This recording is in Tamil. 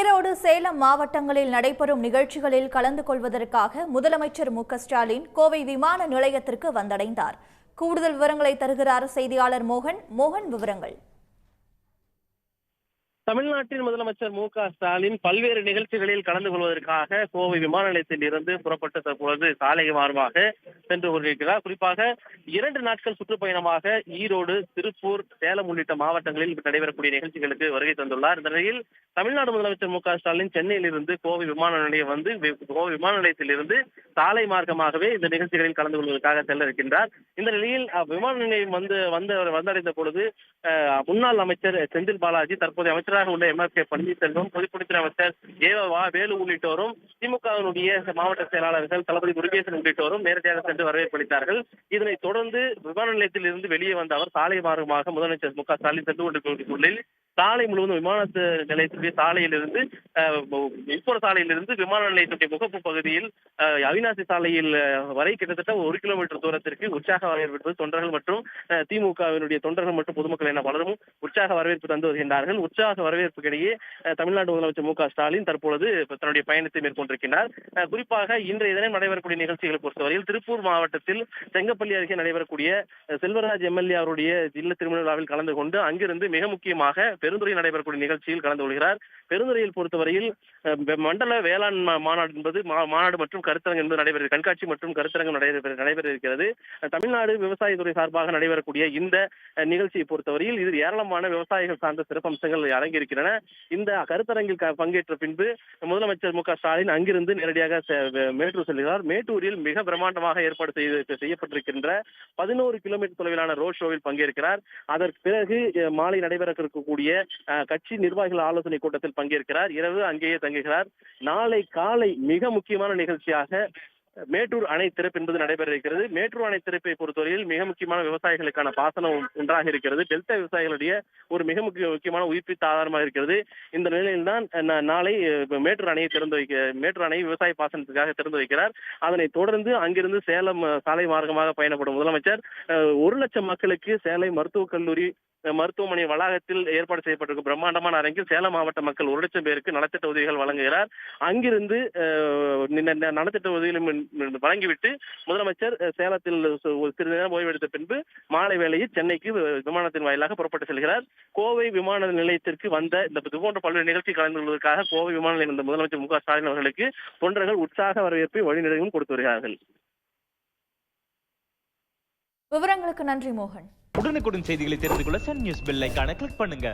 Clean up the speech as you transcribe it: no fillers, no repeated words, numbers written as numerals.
ஈரோடு, சேலம் மாவட்டங்களில் நடைபெறும் நிகழ்ச்சிகளில் கலந்து கொள்வதற்காக முதலமைச்சர் மு.க.ஸ்டாலின் கோவை விமான நிலையத்திற்கு வந்தடைந்தார். கூடுதல் விவரங்களை தருகிறார் செய்தியாளர் மோகன். விவரங்கள். தமிழ்நாட்டின் முதலமைச்சர் மு.க.ஸ்டாலின் பல்வேறு நிகழ்ச்சிகளில் கலந்து கொள்வதற்காக கோவை விமான நிலையத்தில் இருந்து புறப்பட்டு தற்பொழுது சாலை மார்க்கமாக சென்று கொண்டிருக்கிறார். குறிப்பாக 2 நாட்கள் சுற்றுப்பயணமாக ஈரோடு, திருப்பூர், சேலம் உள்ளிட்ட மாவட்டங்களில் நடைபெறக்கூடிய நிகழ்ச்சிகளுக்கு வருகை தந்துள்ளார். இந்த நிலையில் தமிழ்நாடு முதலமைச்சர் மு.க.ஸ்டாலின் சென்னையில் இருந்து கோவை விமான நிலையம் வந்து கோவை விமான நிலையத்தில் இருந்து சாலை மார்க்கமாகவே இந்த நிகழ்ச்சிகளில் கலந்து கொள்வதற்காக செல்ல இருக்கின்றார். இந்த நிலையில் விமான நிலையம் வந்தடைந்த பொழுது முன்னாள் அமைச்சர் செந்தில் பாலாஜி, தற்போதைய அமைச்சர் உள்ள எம்.ஆர்.கே. பன்னீர்செல்வம், பொதுப்பணித்துறை அமைச்சர் வேலு உள்ளிட்டோரும், திமுகவினுடைய மாவட்ட செயலாளர்கள் தளபதி முருகேசன் உள்ளிட்டோரும் நேரடியாக சென்று வரவேற்பளித்தார்கள். இதனைத் தொடர்ந்து விமான நிலையத்தில் இருந்து வெளியே வந்த அவர் சாலை மார்க்கமாக முதலமைச்சர் மு.க.ஸ்டாலின் சென்று கொண்டிருக்கும் சாலை முழுவதும் விமான நிலையத்துடைய சாலையிலிருந்து உட்புற சாலையிலிருந்து விமான நிலையத்துடைய முகப்பு பகுதியில் அவிநாசி சாலையில் வரை கிட்டத்தட்ட 1 கிலோமீட்டர் தூரத்திற்கு உற்சாக வரவேற்பு தொண்டர்கள் மற்றும் திமுகவினுடைய தொண்டர்கள் மற்றும் பொதுமக்கள் என பலரும் உற்சாக வரவேற்பு தந்து வருகின்றார்கள். உற்சாக வரவேற்புக்கிடையே தமிழ்நாடு முதலமைச்சர் மு.க.ஸ்டாலின் தற்பொழுது தன்னுடைய பயணத்தை மேற்கொண்டிருக்கிறார். குறிப்பாக இன்றைய தினம் நடைபெறக்கூடிய நிகழ்ச்சிகளை பொறுத்தவரையில் திருப்பூர் மாவட்டத்தில் செங்கப்பள்ளி அருகே நடைபெறக்கூடிய செல்வராஜ் எம்.எல்.ஏ. அவருடைய இல்ல திருமண விழாவில் கலந்து கொண்டு அங்கிருந்து மிக முக்கியமாக பெருந்துறையில் நடைபெறக்கூடிய நிகழ்ச்சியில் கலந்து கொள்கிறார். பெருந்துறையில் பொறுத்தவரையில் மண்டல வேளாண் மாநாடு என்பது மாநாடு மற்றும் கருத்தரங்கம் என்பது நடைபெறுகிறது. கண்காட்சி மற்றும் கருத்தரங்கம் நடைபெற இருக்கிறது. தமிழ்நாடு விவசாயத்துறை சார்பாக நடைபெறக்கூடிய இந்த நிகழ்ச்சியை பொறுத்தவரையில் இதில் ஏராளமான விவசாயிகள் சார்ந்த சிறப்பம்சங்கள் அடங்கியிருக்கின்றன. இந்த கருத்தரங்கில் பங்கேற்ற பின்பு முதலமைச்சர் மு.க.ஸ்டாலின் அங்கிருந்து நேரடியாக மேட்டூர் செல்கிறார். மேட்டூரில் மிக பிரம்மாண்டமாக ஏற்பாடு செய்யப்பட்டிருக்கின்ற 11 கிலோமீட்டர் தொலைவிலான ரோட் ஷோவில் பங்கேற்கிறார். அதற்கு பிறகு மாலை நடைபெற இருக்கக்கூடிய கட்சி நிர்வாகிகள் ஆலோசனை கூட்டத்தில் பங்கேற்கிறார். இரவு அங்கேயே தங்குகிறார். நாளை காலை மிக முக்கியமான நிகழ்ச்சியாக மேட்டூர் அணை திறப்பு என்பது நடைபெற இருக்கிறது. மேட்டூர் அணை திறப்பை பொறுத்தவரையில் மிக முக்கியமான விவசாயிகளுக்கான பாசனம் ஒன்றாக இருக்கிறது. டெல்டா விவசாயிகளுடைய ஒரு மிக முக்கியமான உயிர்ப்பித்த ஆதாரமாக இருக்கிறது. இந்த நிலையில் தான் நாளை மேட்டூர் அணையை மேட்டூர் அணை விவசாய பாசனத்துக்காக திறந்து வைக்கிறார். அதனைத் தொடர்ந்து அங்கிருந்து சேலம் சாலை மார்க்கமாக பயணப்படும் முதலமைச்சர் 1 லட்சம் மக்களுக்கு சேலை மருத்துவக் கல்லூரி மருத்துவமனை வளாகத்தில் ஏற்பாடு செய்யப்பட்டிருக்கும் பிரம்மாண்டமான அரங்கில் சேலம் மாவட்ட மக்கள் 1 லட்சம் பேருக்கு நலத்திட்ட உதவிகள் வழங்குகிறார். அங்கிருந்து நலத்திட்ட உதவிகளும் வழங்கிவிட்டு முதலமைச்சர் சேலத்தில் சிறிது நேரம் ஓய்வெடுத்த பின்பு மாலை வேளையில் சென்னைக்கு விமானத்தின் வாயிலாக புறப்பட்டு செல்கிறார். கோவை விமான நிலையத்திற்கு வந்த இந்த போன்ற பல்வேறு நிகழ்ச்சி கலந்து கொள்வதற்காக கோவை விமான நிலையம் வந்த முதலமைச்சர் மு.க.ஸ்டாலின் அவர்களுக்கு தொண்டர்கள் உற்சாக வரவேற்பை வழிநெடுகும் கொடுத்து வருகிறார்கள். விவரங்களுக்கு நன்றி மோகன். உடனுக்குடன் செய்திகளை தெரிந்து கொள்ள சன் நியூஸ் பெல் ஐகானை கிளிக் பண்ணுங்க.